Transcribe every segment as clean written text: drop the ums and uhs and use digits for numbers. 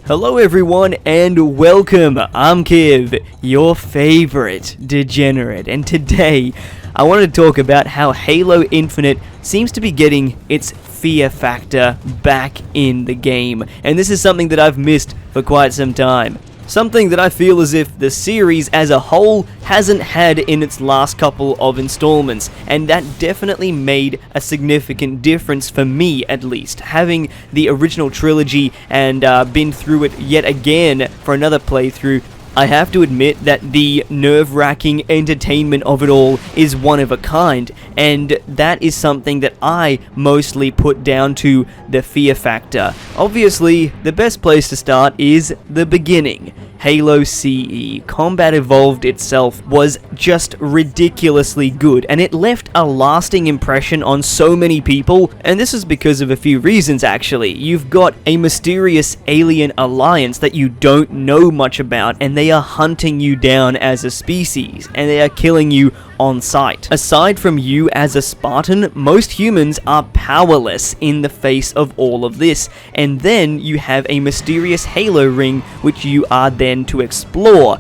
Hello everyone and welcome, I'm Kiv, your favorite degenerate, and today I want to talk about how Halo Infinite seems to be getting its fear factor back in the game, and this is something that I've missed for quite some time. Something that I feel as if the series as a whole hasn't had in its last couple of installments, and that definitely made a significant difference for me, at least. Having the original trilogy and been through it yet again for another playthrough, I have to admit that the nerve-wracking entertainment of it all is one of a kind, and that is something that I mostly put down to the fear factor. Obviously, the best place to start is the beginning. Halo CE, Combat Evolved itself was just ridiculously good, and it left a lasting impression on so many people, and this is because of a few reasons actually. You've got a mysterious alien alliance that you don't know much about, and they are hunting you down as a species, and they are killing you on sight. Aside from you as a Spartan, most humans are powerless in the face of all of this, and then you have a mysterious Halo ring which you are then to explore.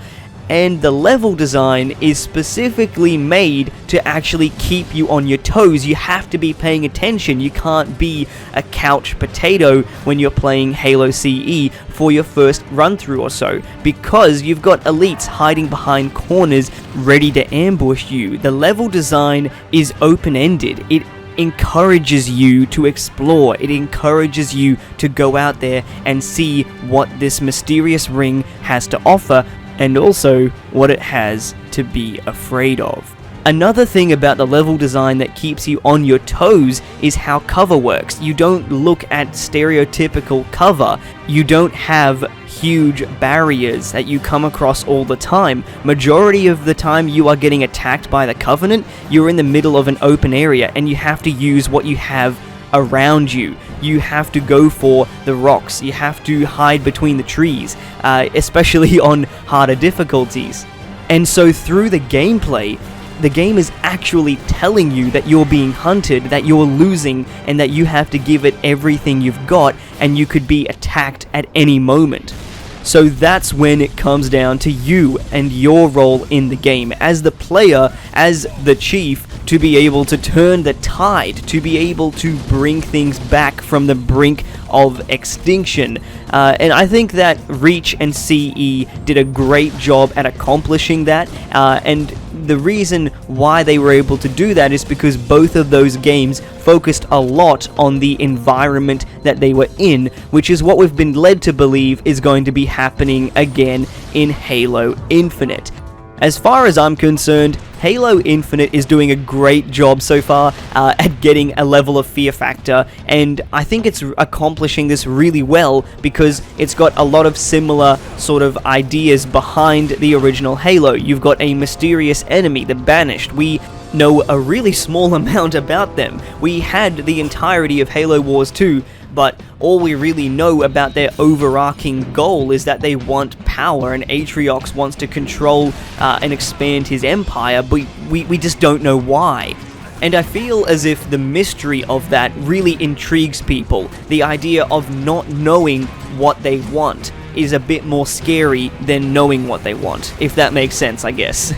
And the level design is specifically made to actually keep you on your toes. You have to be paying attention. You can't be a couch potato when you're playing Halo CE for your first run through or so, because you've got elites hiding behind corners ready to ambush you. The level design is open-ended. It encourages you to explore. It encourages you to go out there and see what this mysterious ring has to offer, and also what it has to be afraid of. Another thing about the level design that keeps you on your toes is how cover works. You don't look at stereotypical cover. You don't have huge barriers that you come across all the time. Majority of the time you are getting attacked by the Covenant, you're in the middle of an open area and you have to use what you have around you. You have to go for the rocks, you have to hide between the trees, especially on harder difficulties. And so through the gameplay, the game is actually telling you that you're being hunted, that you're losing, and that you have to give it everything you've got, and you could be attacked at any moment. So that's when it comes down to you and your role in the game as the player, as the chief, to be able to turn the tide, to be able to bring things back from the brink of extinction. And I think that Reach and CE did a great job at accomplishing that, and the reason why they were able to do that is because both of those games focused a lot on the environment that they were in, which is what we've been led to believe is going to be happening again in Halo Infinite. As far as I'm concerned, Halo Infinite is doing a great job so far at getting a level of fear factor, and I think it's accomplishing this really well because it's got a lot of similar sort of ideas behind the original Halo. You've got a mysterious enemy, the Banished. We know a really small amount about them. We had the entirety of Halo Wars 2, but all we really know about their overarching goal is that they want power, and Atriox wants to control and expand his empire, but we just don't know why. And I feel as if the mystery of that really intrigues people. The idea of not knowing what they want is a bit more scary than knowing what they want, if that makes sense, I guess.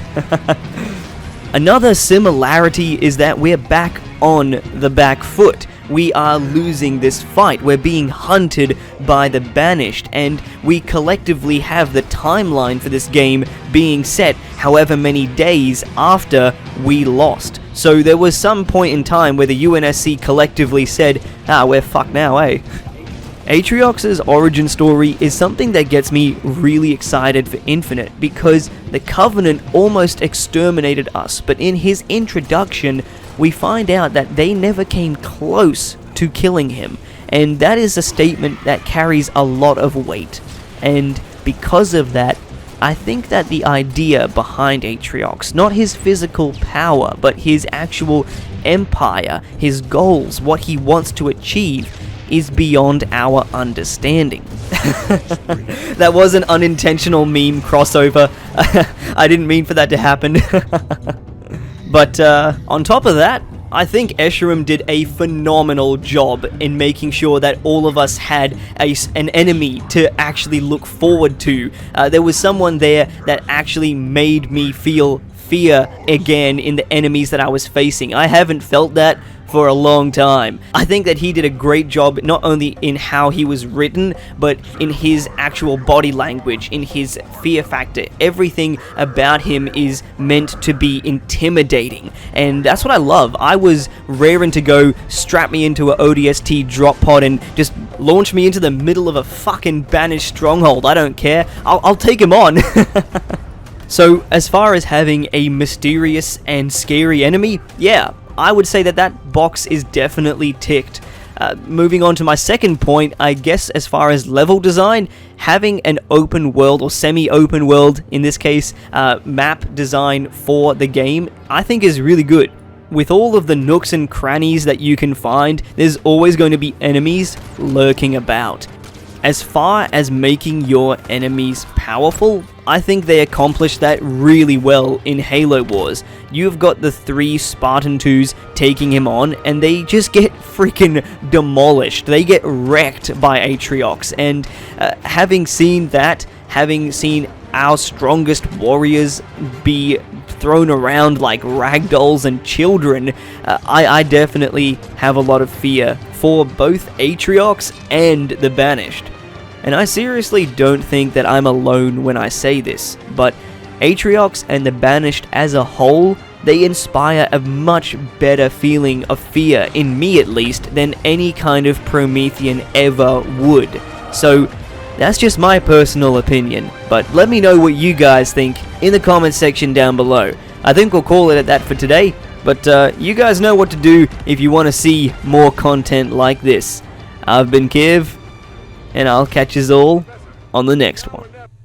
Another similarity is that we're back on the back foot. We are losing this fight. We're being hunted by the Banished, and we collectively have the timeline for this game being set however many days after we lost. So there was some point in time where the UNSC collectively said, we're fucked now, eh? Atriox's origin story is something that gets me really excited for Infinite, because the Covenant almost exterminated us, but in his introduction, we find out that they never came close to killing him, and that is a statement that carries a lot of weight. And because of that, I think that the idea behind Atriox, not his physical power, but his actual empire, his goals, what he wants to achieve, is beyond our understanding. That was an unintentional meme crossover. I didn't mean for that to happen. But on top of that, I think Escharum did a phenomenal job in making sure that all of us had an enemy to actually look forward to. There was someone there that actually made me feel fear again in the enemies that I was facing. I haven't felt that for a long time. I think that he did a great job not only in how he was written, but in his actual body language, in his fear factor. Everything about him is meant to be intimidating, and that's what I love. I was raring to go strap me into an ODST drop pod and just launch me into the middle of a fucking banished stronghold. I don't care. I'll take him on. So, as far as having a mysterious and scary enemy, yeah, I would say that that box is definitely ticked. Moving on to my second point, I guess as far as level design, having an open world, or semi-open world, in this case, map design for the game, I think is really good. With all of the nooks and crannies that you can find, there's always going to be enemies lurking about. As far as making your enemies powerful, I think they accomplished that really well in Halo Wars. You've got the 3 Spartan 2s taking him on, and they just get freaking demolished. They get wrecked by Atriox, and having seen that, having seen our strongest warriors be thrown around like ragdolls and children, I definitely have a lot of fear for both Atriox and the Banished. And I seriously don't think that I'm alone when I say this, but Atriox and the Banished as a whole, they inspire a much better feeling of fear, in me at least, than any kind of Promethean ever would. So, that's just my personal opinion, but let me know what you guys think in the comments section down below. I think we'll call it at that for today, but you guys know what to do if you want to see more content like this. I've been Kiv, and I'll catch us all on the next one.